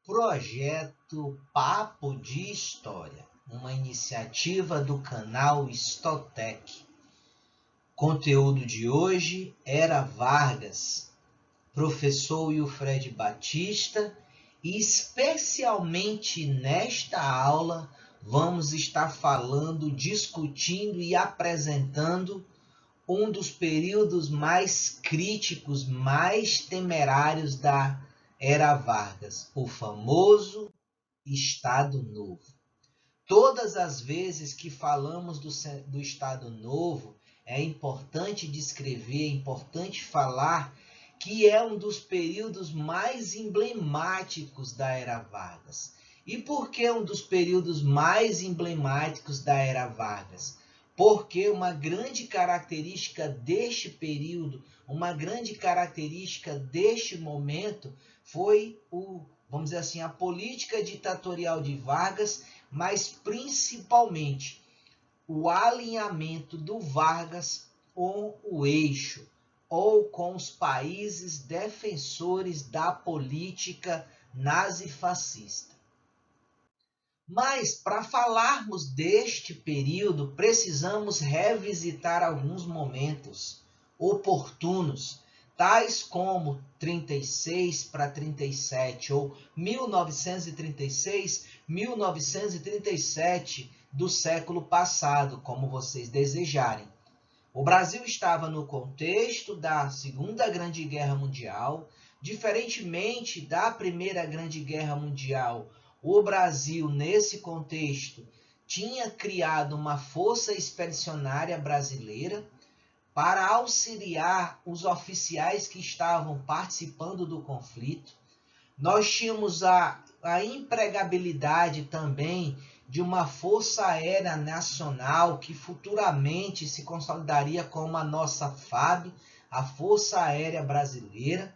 Projeto Papo de História, uma iniciativa do canal Histotec. Conteúdo de hoje: Era Vargas, professor Wilfred Batista, e especialmente nesta aula vamos estar falando, discutindo e apresentando um dos períodos mais críticos, mais temerários da Era Vargas, o famoso Estado Novo. Todas as vezes que falamos do Estado Novo, é importante descrever, é importante falar que é um dos períodos mais emblemáticos da Era Vargas. E por que um dos períodos mais emblemáticos da Era Vargas? Porque uma grande característica deste período, uma grande característica deste momento foi vamos dizer assim, a política ditatorial de Vargas, mas principalmente o alinhamento do Vargas com o eixo ou com os países defensores da política nazifascista. Mas, para falarmos deste período, precisamos revisitar alguns momentos oportunos, tais como 36 para 37 ou 1936, 1937 do século passado, como vocês desejarem. O Brasil estava no contexto da Segunda Grande Guerra Mundial. Diferentemente da Primeira Grande Guerra Mundial, o Brasil, nesse contexto, tinha criado uma força expedicionária brasileira para auxiliar os oficiais que estavam participando do conflito. Nós tínhamos a empregabilidade também de uma Força Aérea Nacional que futuramente se consolidaria como a nossa FAB, a Força Aérea Brasileira.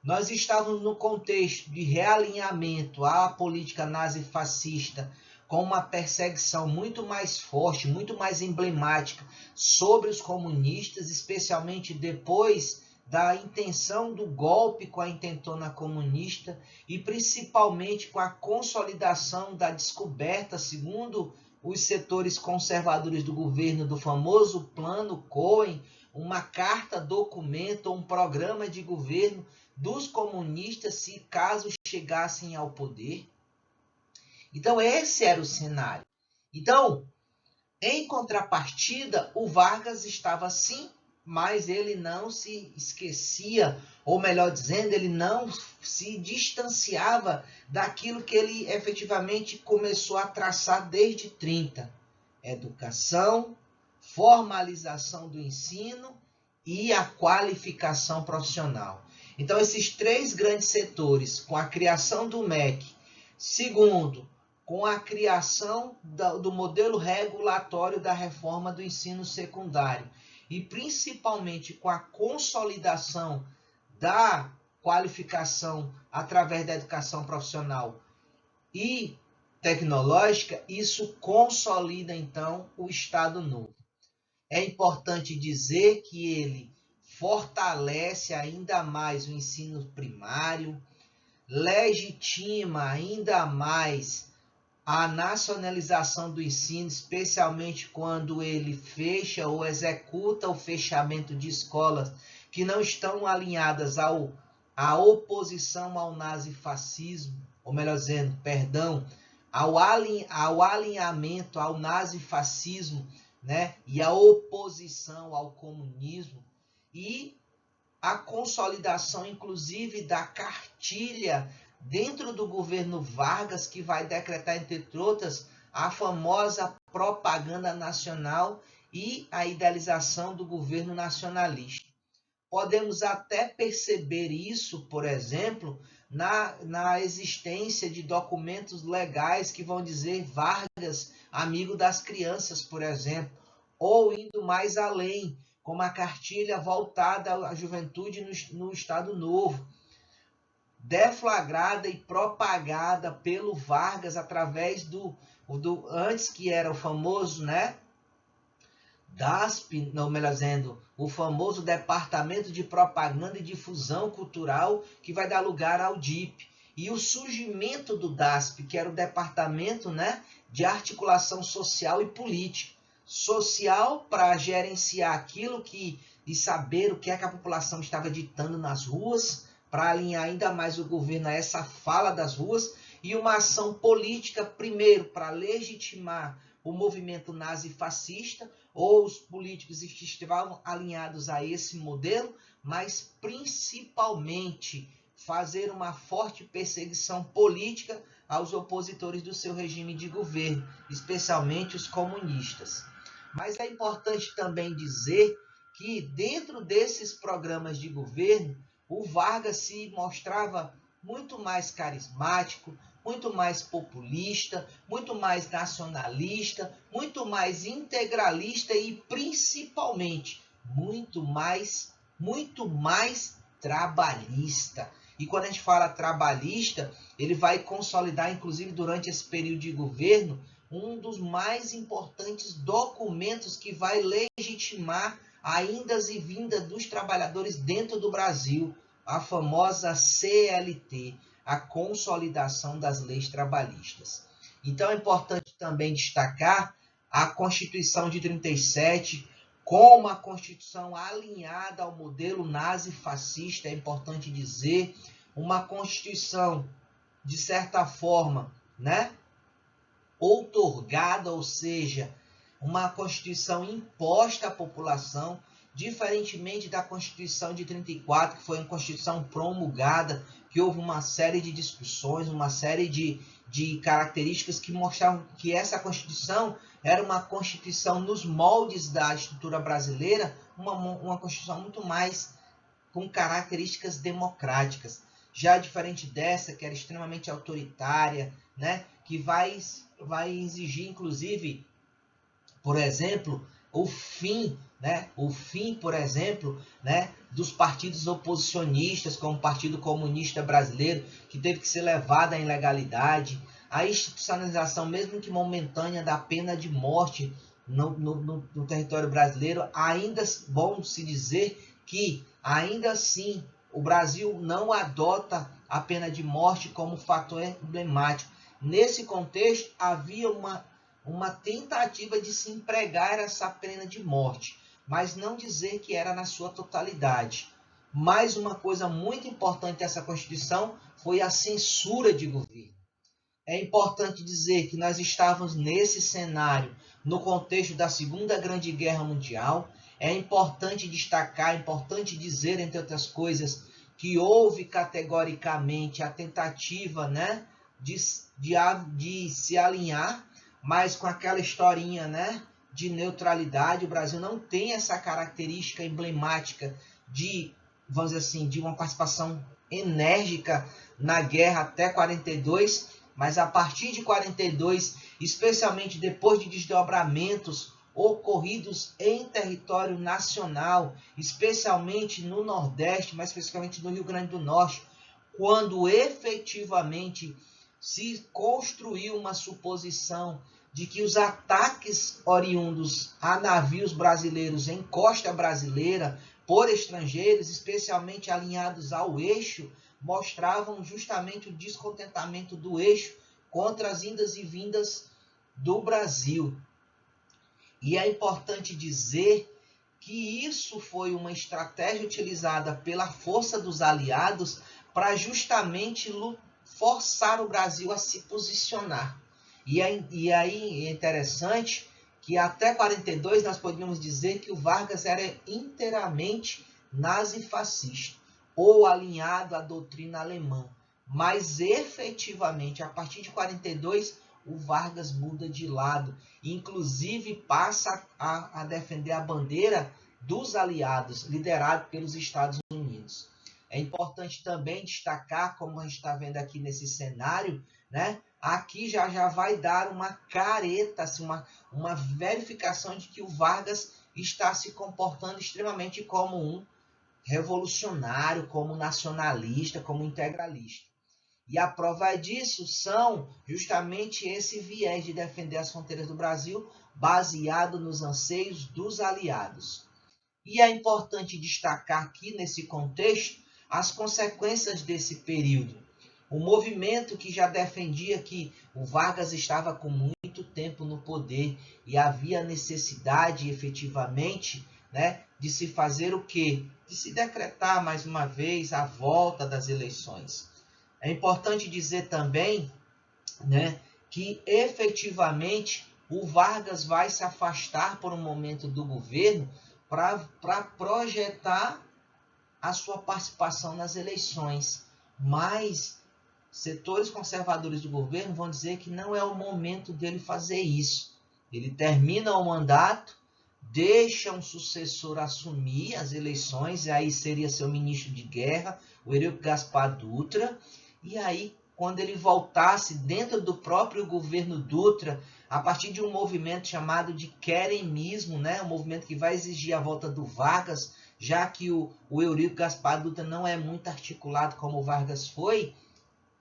Nós estávamos no contexto de realinhamento à política nazifascista com uma perseguição muito mais forte, muito mais emblemática sobre os comunistas, especialmente depois da intenção do golpe com a intentona comunista e principalmente com a consolidação da descoberta, segundo os setores conservadores do governo, do famoso Plano Cohen, uma carta documento, um programa de governo dos comunistas se caso chegassem ao poder. Então esse era o cenário. Então, em contrapartida, o Vargas estava sim, mas ele não se esquecia, ou melhor dizendo, ele não se distanciava daquilo que ele efetivamente começou a traçar desde 30. Educação, formalização do ensino e a qualificação profissional. Então, esses três grandes setores, com a criação do MEC, segundo, com a criação do modelo regulatório da reforma do ensino secundário e principalmente com a consolidação da qualificação através da educação profissional e tecnológica, isso consolida então o Estado Novo. É importante dizer que ele fortalece ainda mais o ensino primário, legitima ainda mais a nacionalização do ensino, especialmente quando ele fecha ou executa o fechamento de escolas que não estão alinhadas à oposição ao nazifascismo, ou melhor dizendo, perdão, ao alinhamento ao nazifascismo, né, e a oposição ao comunismo, e a consolidação, inclusive, da cartilha dentro do governo Vargas, que vai decretar, entre outras, a famosa propaganda nacional e a idealização do governo nacionalista. Podemos até perceber isso, por exemplo, na existência de documentos legais que vão dizer Vargas, amigo das crianças, por exemplo, ou indo mais além, como a cartilha voltada à juventude no Estado Novo, deflagrada e propagada pelo Vargas através do antes que era o famoso, né, DASP, não, melhor dizendo, o famoso Departamento de Propaganda e Difusão Cultural, que vai dar lugar ao DIP. e o surgimento do DASP, que era o Departamento, né, de Articulação Social e Política. Social para gerenciar aquilo e saber o que é que a população estava ditando nas ruas, para alinhar ainda mais o governo a essa fala das ruas, e uma ação política, primeiro, para legitimar o movimento nazi-fascista, ou os políticos que estavam alinhados a esse modelo, mas principalmente fazer uma forte perseguição política aos opositores do seu regime de governo, especialmente os comunistas. Mas é importante também dizer que dentro desses programas de governo, o Vargas se mostrava muito mais carismático, muito mais populista, muito mais nacionalista, muito mais integralista e principalmente muito mais trabalhista. E quando a gente fala trabalhista, ele vai consolidar, inclusive durante esse período de governo, um dos mais importantes documentos que vai legitimar a indas e vindas dos trabalhadores dentro do Brasil, a famosa CLT, a Consolidação das Leis Trabalhistas. Então é importante também destacar a Constituição de 37 como uma Constituição alinhada ao modelo nazi-fascista, é importante dizer, uma Constituição, de certa forma, né, outorgada, ou seja, uma Constituição imposta à população, diferentemente da Constituição de 34, que foi uma Constituição promulgada, que houve uma série de discussões, uma série de características que mostravam que essa Constituição era uma Constituição nos moldes da estrutura brasileira, uma Constituição muito mais com características democráticas. Já diferente dessa, que era extremamente autoritária, né, que vai exigir, inclusive, por exemplo, o fim, por exemplo, né, dos partidos oposicionistas, como o Partido Comunista Brasileiro, que teve que ser levado à ilegalidade, a institucionalização, mesmo que momentânea, da pena de morte no território brasileiro. Ainda bom se dizer que, ainda assim, o Brasil não adota a pena de morte como fator emblemático. Nesse contexto, havia uma tentativa de se empregar essa pena de morte, mas não dizer que era na sua totalidade. Mais uma coisa muito importante dessa Constituição foi a censura de governo. É importante dizer que nós estávamos nesse cenário no contexto da Segunda Grande Guerra Mundial. É importante destacar, é importante dizer, entre outras coisas, que houve categoricamente a tentativa, né, de se alinhar, mas com aquela historinha, né, de neutralidade. O Brasil não tem essa característica emblemática de, vamos dizer assim, de uma participação enérgica na guerra até 42, mas a partir de 42, especialmente depois de desdobramentos ocorridos em território nacional, especialmente no Nordeste, mais especificamente no Rio Grande do Norte, quando efetivamente se construiu uma suposição de que os ataques oriundos a navios brasileiros em costa brasileira por estrangeiros, especialmente alinhados ao eixo, mostravam justamente o descontentamento do eixo contra as indas e vindas do Brasil. E é importante dizer que isso foi uma estratégia utilizada pela força dos aliados para justamente forçar o Brasil a se posicionar. E aí é interessante que até 42 nós podíamos dizer que o Vargas era inteiramente nazi-fascista, ou alinhado à doutrina alemã. Mas efetivamente, a partir de 42, o Vargas muda de lado, inclusive passa a defender a bandeira dos aliados, liderado pelos Estados Unidos. É importante também destacar, como a gente está vendo aqui nesse cenário, né? Aqui já vai dar uma careta, assim, uma verificação de que o Vargas está se comportando extremamente como um revolucionário, como nacionalista, como integralista. E a prova disso são justamente esse viés de defender as fronteiras do Brasil, baseado nos anseios dos aliados. E é importante destacar aqui, nesse contexto, as consequências desse período. O movimento que já defendia que o Vargas estava com muito tempo no poder e havia necessidade, efetivamente, né, de se fazer o quê? De se decretar mais uma vez a volta das eleições. É importante dizer também, né, que efetivamente o Vargas vai se afastar por um momento do governo para projetar a sua participação nas eleições. Mas setores conservadores do governo vão dizer que não é o momento dele fazer isso. Ele termina o mandato, deixa um sucessor assumir as eleições, e aí seria seu ministro de guerra, o Eurico Gaspar Dutra, e aí, quando ele voltasse dentro do próprio governo Dutra, a partir de um movimento chamado de queremismo, né? Um movimento que vai exigir a volta do Vargas, já que o Eurico Gaspar Dutra não é muito articulado como o Vargas foi.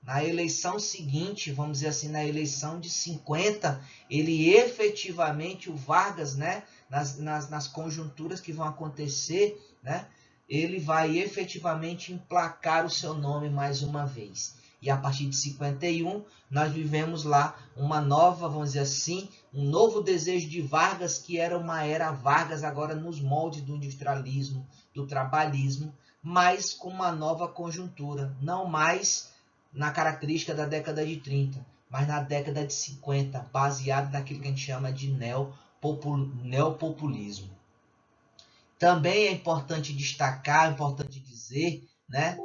Na eleição seguinte, vamos dizer assim, na eleição de 50, ele efetivamente, o Vargas, né, nas conjunturas que vão acontecer, né, ele vai efetivamente emplacar o seu nome mais uma vez. E a partir de 51, nós vivemos lá uma nova, vamos dizer assim, um novo desejo de Vargas, que era uma era Vargas agora nos moldes do industrialismo, do trabalhismo, mas com uma nova conjuntura, não mais na característica da década de 30, mas na década de 50, baseado naquilo que a gente chama de neopopulismo. Também é importante destacar, é importante dizer, né,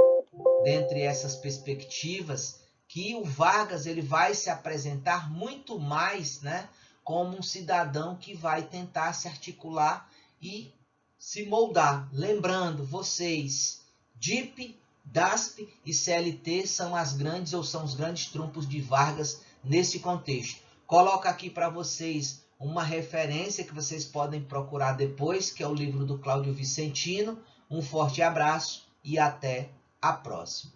dentre essas perspectivas, que o Vargas ele vai se apresentar muito mais, né, como um cidadão que vai tentar se articular e se moldar. Lembrando, vocês, DIP, DASP e CLT são as grandes ou são os grandes trunfos de Vargas nesse contexto. Coloco aqui para vocês uma referência que vocês podem procurar depois, que é o livro do Cláudio Vicentino. Um forte abraço e até a próxima.